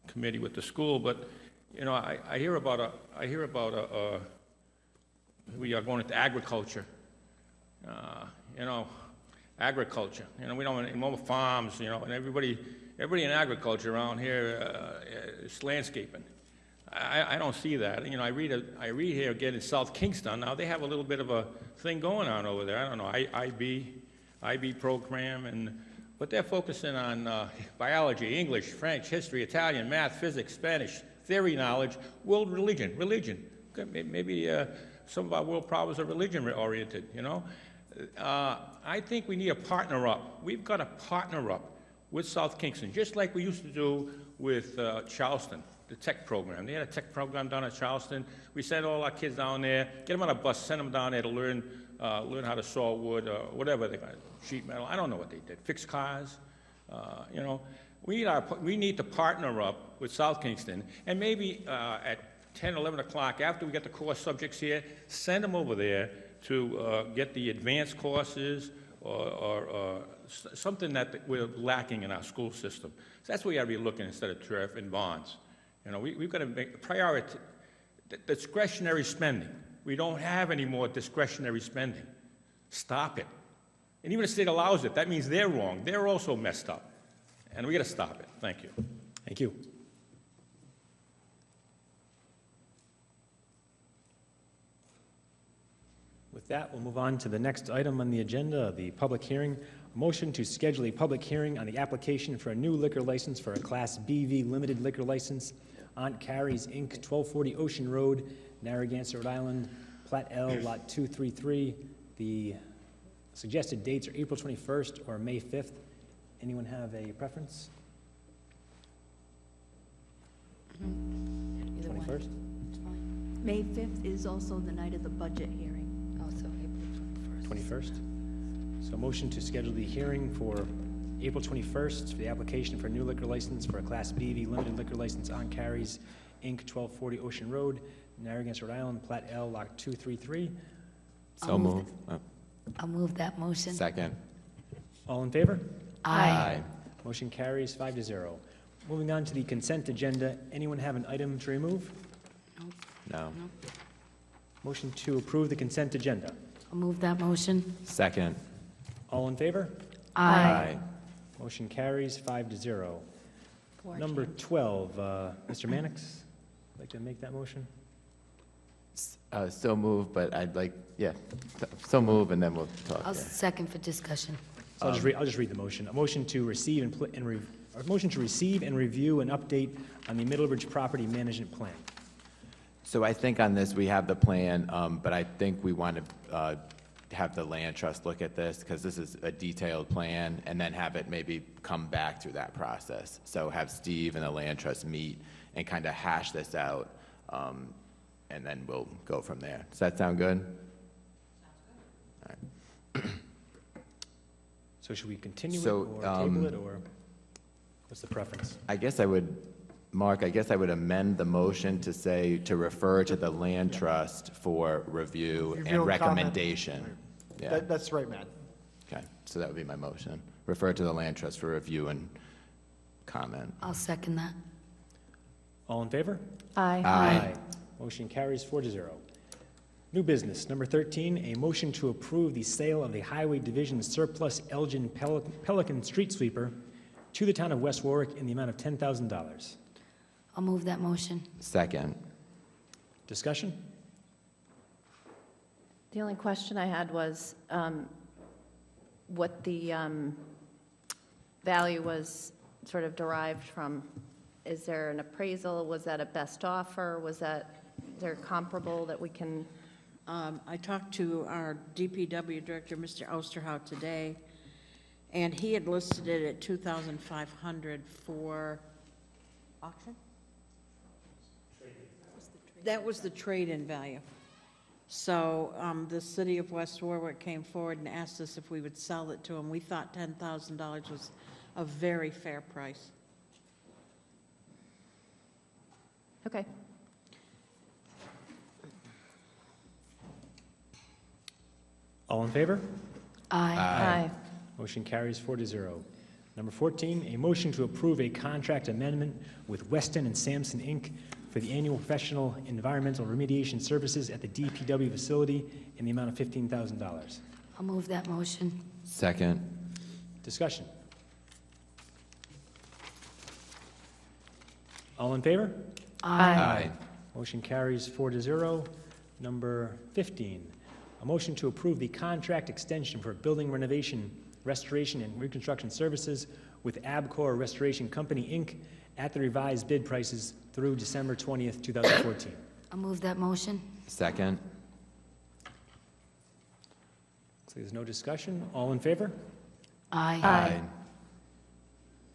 committee with the school, but you know, I hear about we are going into agriculture. You know, agriculture. You know, we don't want more farms. You know, and everybody in agriculture around here is landscaping. I don't see that. You know, I read here again in South Kingston. Now they have a little bit of a thing going on over there. I don't know, IB program, but they're focusing on biology, English, French, history, Italian, math, physics, Spanish, theory knowledge, world religion. Maybe some of our world problems are religion oriented. You know, I think we need to partner up. We've got to partner up with South Kingston, just like we used to do with Charleston. The tech program. They had a tech program down at Charleston. We sent all our kids down there, get them on a bus, send them down there to learn how to saw wood or whatever they got, sheet metal. I don't know what they did. Fix cars. You know, we need to partner up with South Kingston, and maybe at 10, 11 o'clock, after we get the core subjects here, send them over there to get the advanced courses or something that we're lacking in our school system. So that's where we ought to be looking instead of turf and bonds. You know, we've got to make priority discretionary spending. We don't have any more discretionary spending. Stop it. And even if the state allows it, that means they're wrong. They're also messed up. And we got to stop it. Thank you. Thank you. With that, we'll move on to the next item on the agenda, the public hearing. A motion to schedule a public hearing on the application for a new liquor license for a Class BV limited liquor license, Aunt Carrie's Inc., 1240 Ocean Road, Narragansett, Rhode Island, Plat L, Lot 233. The suggested dates are April 21st or May 5th. Anyone have a preference? Either 21st? one. It's fine. May 5th is also the night of the budget hearing. Also April 21st. 21st. So motion to schedule the hearing for April 21st for the application for a new liquor license for a Class BV limited liquor license on Carrie's Inc., 1240 Ocean Road, Narragansett, Rhode Island, Plat L, Lot 233. So move. I'll move that motion. Second. All in favor? Aye. Motion carries 5-0. Moving on to the consent agenda. Anyone have an item to remove? Nope. No. Nope. Motion to approve the consent agenda. I'll move that motion. Second. All in favor? Aye. Motion carries 5-0. Number 12, Mr. Mannix, like to make that motion? So move, but I'd like, so move, and then we'll talk. I'll second for discussion. So I'll just read the motion. A motion to receive and review an update on the Middlebridge property management plan. So I think on this, we have the plan, but I think we want to have the land trust look at this, because this is a detailed plan, and then have it maybe come back through that process. So have Steve and the land trust meet and kind of hash this out, and then we'll go from there. Does that sound good? Sounds good. All right. So should we continue it So, or table it, or what's the preference? I guess I would, Mark, amend the motion to say, to refer to the land trust for review and comment. recommendation. Yeah. That's right, Matt. Okay, so that would be my motion. Refer to the land trust for review and comment. I'll second that. All in favor? Aye. Aye. Motion carries 4-0. New business, number 13, a motion to approve the sale of the Highway Division surplus Elgin Pelican street sweeper to the town of West Warwick in the amount of $10,000. I'll move that motion. Second. Discussion? The only question I had was what the value was sort of derived from. Is there an appraisal? Was that a best offer? Was that, is there comparable that we can? I talked to our DPW director, Mr. Osterhout, today, and he had listed it at $2,500 for auction. That was the trade-in value. So the city of West Warwick came forward and asked us if we would sell it to them. We thought $10,000 was a very fair price. Okay. All in favor? Aye. Aye. Motion carries 4-0. Number 14, a motion to approve a contract amendment with Weston and Sampson, Inc. for the annual professional environmental remediation services at the DPW facility in the amount of $15,000. I'll move that motion. Second. Discussion. All in favor? Aye. Motion carries 4-0. Number 15, a motion to approve the contract extension for building renovation, restoration, and reconstruction services with Abcor Restoration Company, Inc. at the revised bid prices through December 20th, 2014. I'll move that motion. Second. So there's no discussion. All in favor? Aye.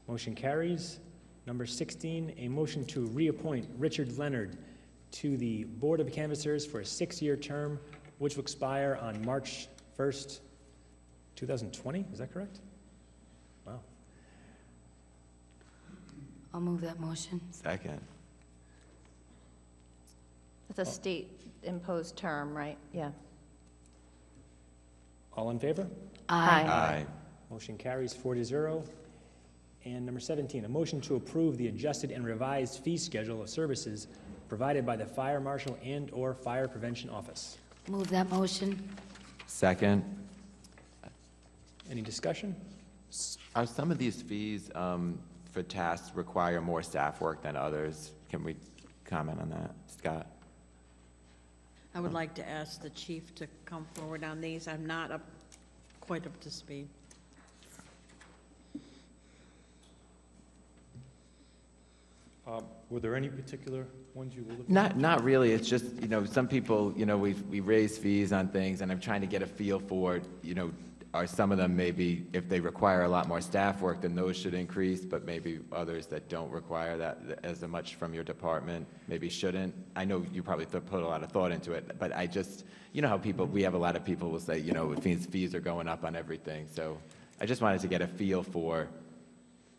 Motion carries. Number 16, a motion to reappoint Richard Leonard to the Board of Canvassers for a 6-year term, which will expire on March 1st, 2020. Is that correct? Wow. I'll move that motion. Second. It's a state-imposed term, right? Yeah. All in favor? Aye. Motion carries 4-0. And number 17, a motion to approve the adjusted and revised fee schedule of services provided by the Fire Marshal and/or Fire Prevention Office. Move that motion. Second. Any discussion? Are some of these fees for tasks require more staff work than others? Can we comment on that? Scott? I would like to ask the chief to come forward on these. I'm not quite up to speed. Were there any particular ones you were looking at? Not really. It's just, some people, we raise fees on things, and I'm trying to get a feel for, are some of them maybe, if they require a lot more staff work, then those should increase, but maybe others that don't require that as much from your department maybe shouldn't. I know you probably put a lot of thought into it, but I just, how we have a lot of people will say, it means fees are going up on everything. So I just wanted to get a feel for,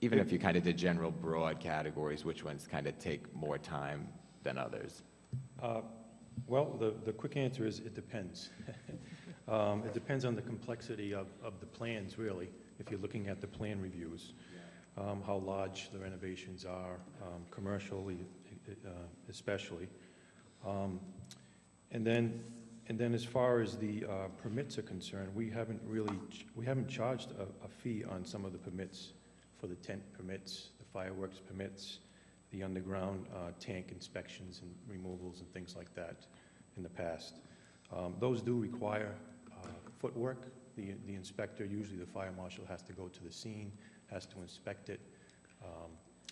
even if you kind of did general broad categories, which ones kind of take more time than others? Well, the quick answer is it depends. It depends on the complexity of the plans, really, if you're looking at the plan reviews, how large the renovations are, commercially especially. And then as far as the permits are concerned, we haven't charged a fee on some of the permits, for the tent permits, the fireworks permits, the underground tank inspections and removals and things like that in the past. Those do require footwork. The inspector, usually the fire marshal, has to go to the scene, has to inspect it,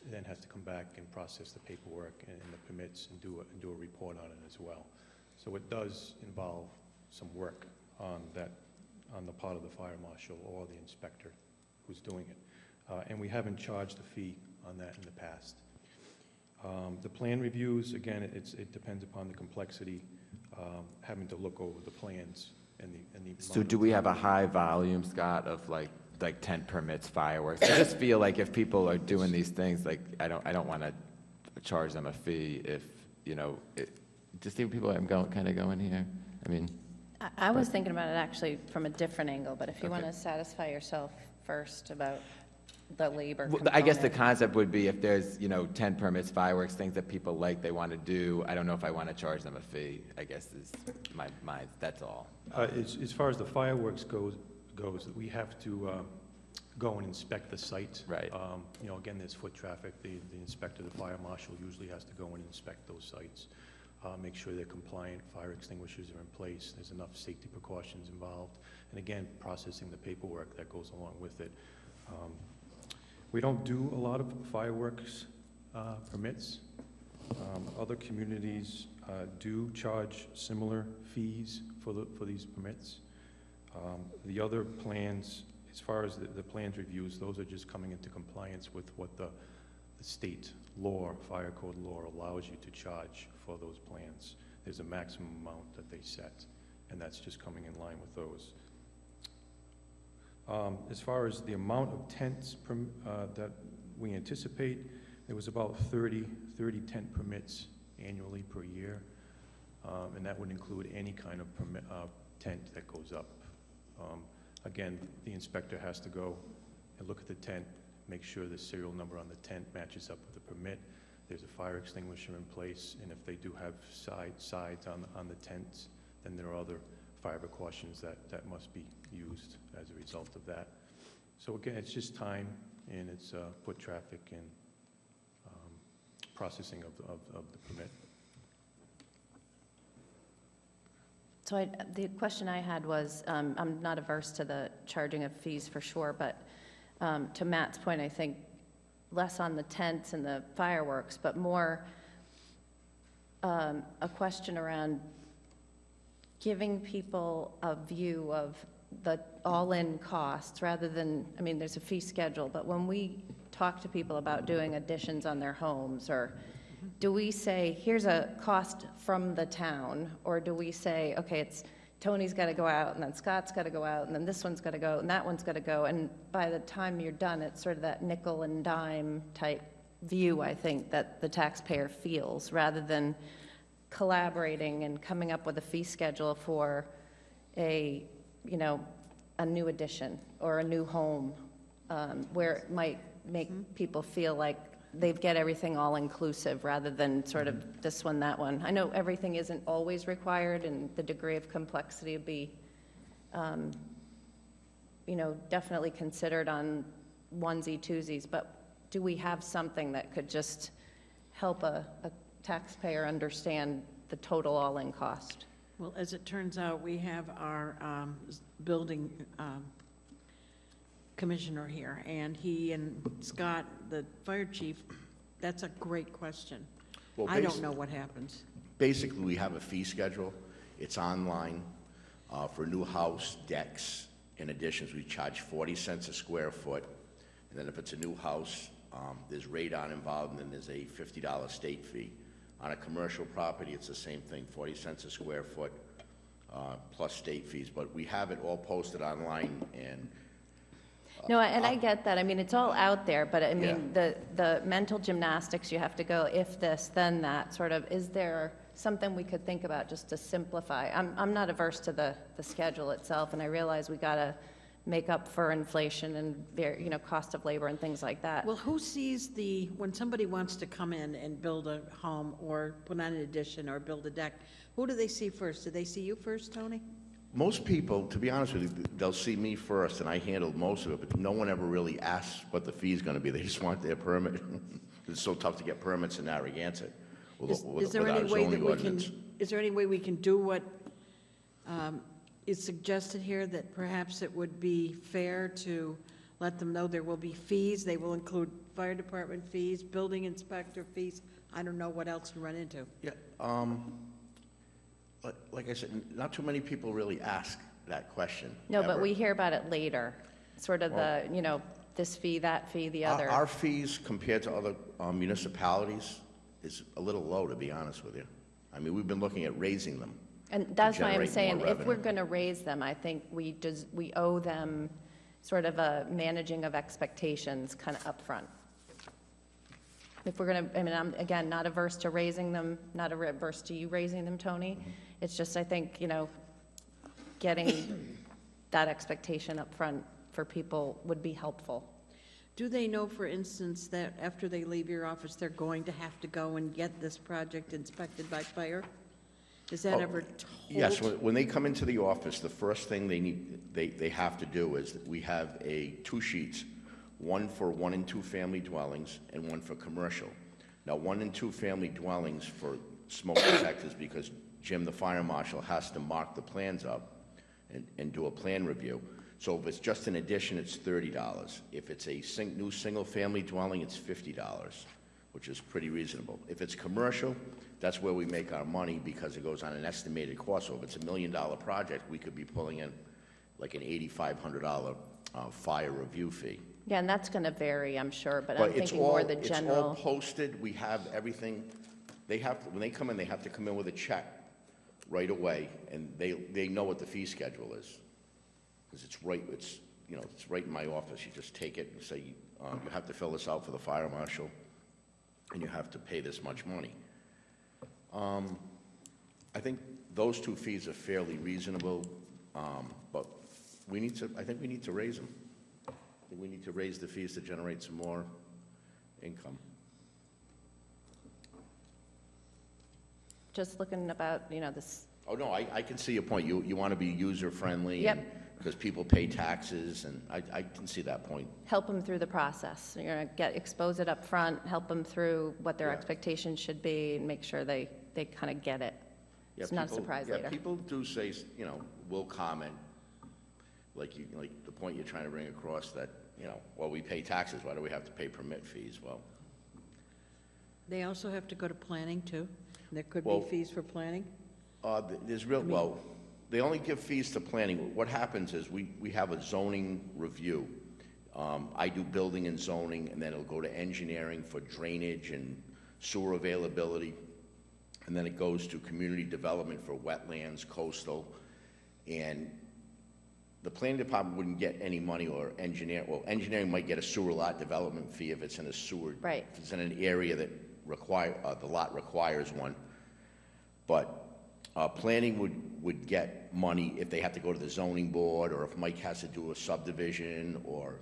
then has to come back and process the paperwork and the permits and do a report on it as well. So it does involve some work on the part of the fire marshal or the inspector who's doing it. And we haven't charged a fee on that in the past. The plan reviews, again, it depends upon the complexity, having to look over the plans and the So do we have a high volume, Scott, of like tent permits, fireworks? I just feel like if people are doing these things, like I don't want to charge them a fee if, just see what people are going here. I mean. I was thinking about it actually from a different angle, but if you want to satisfy yourself first about the labor Well, I guess the component. concept would be if there's, tent permits, fireworks, things that people like, they want to do, I don't know if I want to charge them a fee, I guess is my, that's all. As far as the fireworks goes, we have to go and inspect the site. Right. Again, there's foot traffic. The inspector, the fire marshal, usually has to go and inspect those sites, make sure they're compliant, fire extinguishers are in place, there's enough safety precautions involved, and again, processing the paperwork that goes along with it. We don't do a lot of fireworks permits. Other communities do charge similar fees for these permits. The other plans, as far as the plans reviews, those are just coming into compliance with what the state law, fire code law, allows you to charge for those plans. There's a maximum amount that they set, and that's just coming in line with those. As far as the amount of tents that we anticipate, there was about 30 tent permits annually per year, and that would include any kind of tent that goes up. Again, the inspector has to go and look at the tent, make sure the serial number on the tent matches up with the permit. There's a fire extinguisher in place, and if they do have sides on the tents, then there are other fire precautions that must be used as a result of that. So again, it's just time, and it's foot traffic and processing of the permit. So the question I had was, I'm not averse to the charging of fees for sure, but to Matt's point, I think less on the tents and the fireworks, but more a question around giving people a view of the all-in costs rather than, I mean, there's a fee schedule, but when we talk to people about doing additions on their homes, or do we say, here's a cost from the town, or do we say, okay, it's Tony's got to go out, and then Scott's got to go out, and then this one's got to go, and that one's got to go, and by the time you're done, it's sort of that nickel and dime type view, I think, that the taxpayer feels, rather than collaborating and coming up with a fee schedule for a, you know, a new addition or a new home, where it might make people feel like they get everything all inclusive rather than sort of this one, that one. I know everything isn't always required, and the degree of complexity would be, you know, definitely considered on onesie twosies, but do we have something that could just help a taxpayer understand the total all-in cost? Well, as it turns out, we have our building commissioner here, and he and Scott, the fire chief, that's a great question. Well, I don't know what happens. Basically, we have a fee schedule. It's online. For a new house, decks, in additions, we charge 40 cents a square foot. And then if it's a new house, there's radon involved, and then there's a $50 state fee. On a commercial property, it's the same thing, 40 cents a square foot, plus state fees. But we have it all posted online, and No, and I get that. I mean, it's all out there, but I mean, the mental gymnastics, you have to go, if this, then that, sort of, is there something we could think about just to simplify? I'm not averse to the schedule itself, and I realize we gotta make up for inflation and, you know, cost of labor and things like that. Well, who sees when somebody wants to come in and build a home or put on an addition or build a deck, who do they see first? Do they see you first, Tony? most people, to be honest with you, they'll see me first, and I handled most of it, but no one ever really asks what the fee's gonna be. They just want their permit. It's so tough to get permits in Narragansett Is there any way that we can, is there any way we can do what is suggested here, that perhaps it would be fair to let them know there will be fees? They will include fire department fees, building inspector fees. I don't know what else to run into. Yeah, like I said, not too many people really ask that question. No, but ever. we hear about it later, sort of the, you know, this fee, that fee, the other. Our fees compared to other municipalities is a little low, to be honest with you. I mean, we've been looking at raising them. And that's why I'm generate saying, more if we're revenue. going to raise them, I think we owe them sort of a managing of expectations kind of upfront. If we're going to, I mean, I'm, again, not averse to raising them, not averse to you raising them, Tony. It's just, I think, you know, getting that expectation up front for people would be helpful. Do they know, for instance, that after they leave your office, they're going to have to go and get this project inspected by fire? Is that ever told? Yes, when they come into the office, the first thing they have to do is that we have two sheets, one for 1- and 2-family dwellings and one for commercial. Now, 1- and 2-family dwellings for smoke detectors, because Jim, the fire marshal, has to mark the plans up and do a plan review. So if it's just an addition, it's $30. If it's a new single-family dwelling, it's $50, which is pretty reasonable. If it's commercial, that's where we make our money, because it goes on an estimated cost. So if it's $1 million project, we could be pulling in like an $8,500 fire review fee. Yeah, and that's going to vary, I'm sure, but I'm it's thinking more the general. It's all posted. We have everything. They have to, when they come in, they have to come in with a check right away, and they know what the fee schedule is, because it's right in my office. You just take it and say, you have to fill this out for the fire marshal, and you have to pay this much money. I think those two fees are fairly reasonable, but I think we need to raise them. I think we need to raise the fees to generate some more income. Just looking about, this, Oh, no, I can see your point. You want to be user-friendly. Yep. Because people pay taxes, and I can see that point. help them through the process. You're going to expose it up front, help them through what their Yeah. expectations should be, and make sure they kind of get it. Yeah, It's not a people- surprise yeah, later. people do say, will comment, like the point you're trying to bring across that, well, we pay taxes, why do we have to pay permit fees? Well, They also have to go to planning, too? There could be Well- fees for planning? well, they only give fees to planning. What happens is we have a zoning review. I do building and zoning, and then it'll go to engineering for drainage and sewer availability. And then it goes to community development for wetlands, coastal. And the planning department wouldn't get any money, or engineering might get a sewer lot development fee if it's in a sewer. Right. If it's in an area that the lot requires one. But planning would get money if they have to go to the zoning board, or if Mike has to do a subdivision, or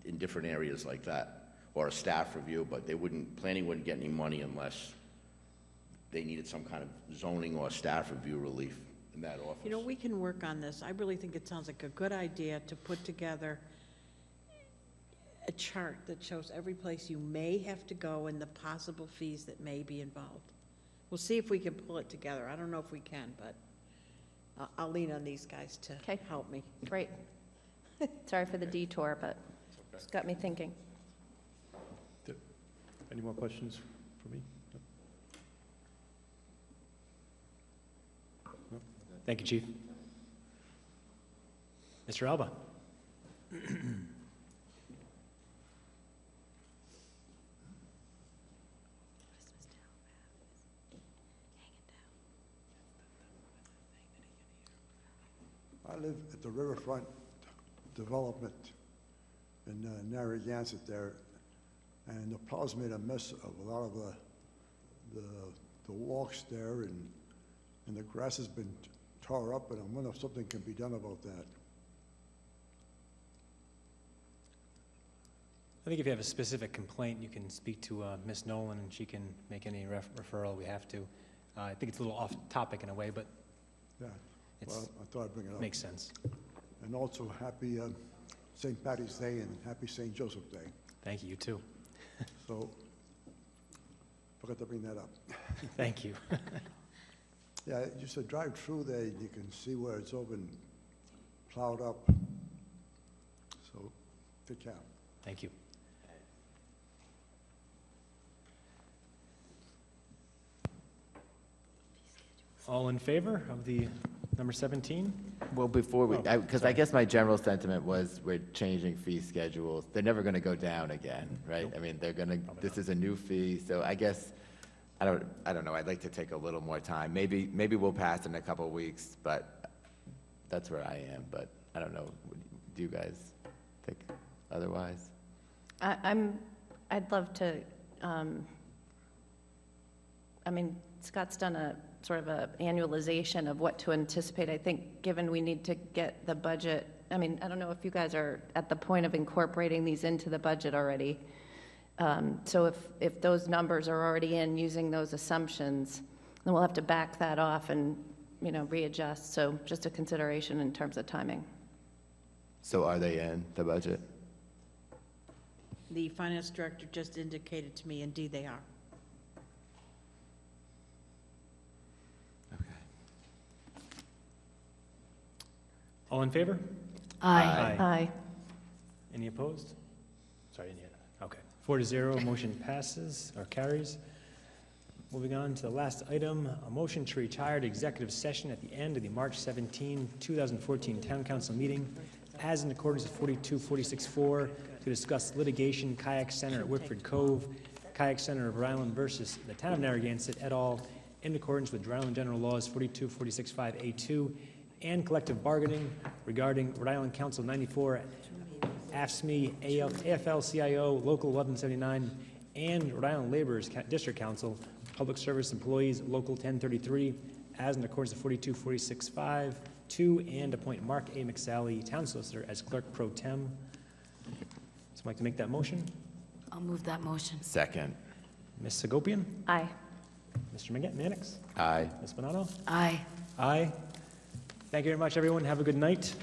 in different areas like that, or a staff review, but planning wouldn't get any money unless they needed some kind of zoning or staff review relief in that office. We can work on this. I really think it sounds like a good idea to put together a chart that shows every place you may have to go and the possible fees that may be involved. We'll see if we can pull it together. I don't know if we can, but I'll lean on these guys to Okay. help me. Great. Sorry for the detour, but it's got me thinking. Any more questions for me? Thank you, Chief. Mr. Alba? I live at the riverfront development in Narragansett there, and the plow's made a mess of a lot of the walks there, and the grass has been tore up, and I'm wondering if something can be done about that. I think if you have a specific complaint, you can speak to Ms. Nolan, and she can make any referral we have to. I think it's a little off topic in a way, but Yeah, it's, well, I thought I'd bring it up. makes sense. And also, happy St. Patty's Day and happy St. Joseph Day. Thank you, you too. So, forgot to bring that up. Thank you. Yeah, just to drive through there, you can see where it's all been plowed up. So, take care. Thank you. All in favor of the number 17? Well, before we, Oh, because I guess my general sentiment was we're changing fee schedules. They're never going to go down again, right? I mean, this is a new fee, so I guess, I don't know, I'd like to take a little more time. Maybe we'll pass in a couple of weeks, but that's where I am, but I don't know. Do you guys think otherwise? I'd love to, Scott's done a sort of a annualization of what to anticipate. I think, given we need to get the budget, I don't know if you guys are at the point of incorporating these into the budget already. So if those numbers are already in, using those assumptions, then we'll have to back that off and, readjust. So just a consideration in terms of timing. So are they in the budget? The finance director just indicated to me, indeed they are. All in favor? Aye. Aye. Any opposed? Sorry, I didn't hear that. Okay. 4-0, motion passes or carries. Moving on to the last item, a motion to retire to executive session at the end of the March 17, 2014 Town Council meeting, as in accordance with 4246-4, to discuss litigation, Kayak Center at Whitford Cove, Kayak Center of Rhode Island versus the Town of Narragansett et al., in accordance with Rhode Island General Laws 4246-5A2, and collective bargaining regarding Rhode Island Council 94, AFSCME, AFL-CIO, Local 1179, and Rhode Island Laborers District Council, Public Service Employees, Local 1033, as in accordance with 4246-5, 2, and appoint Mark A. McSally, Town Solicitor, as Clerk Pro Tem. Someone like to make that motion? I'll move that motion. Second. Ms. Segopian? Aye. Mr. Mannix? Aye. Ms. Bonato? Aye. Aye. Thank you very much, everyone. Have a good night.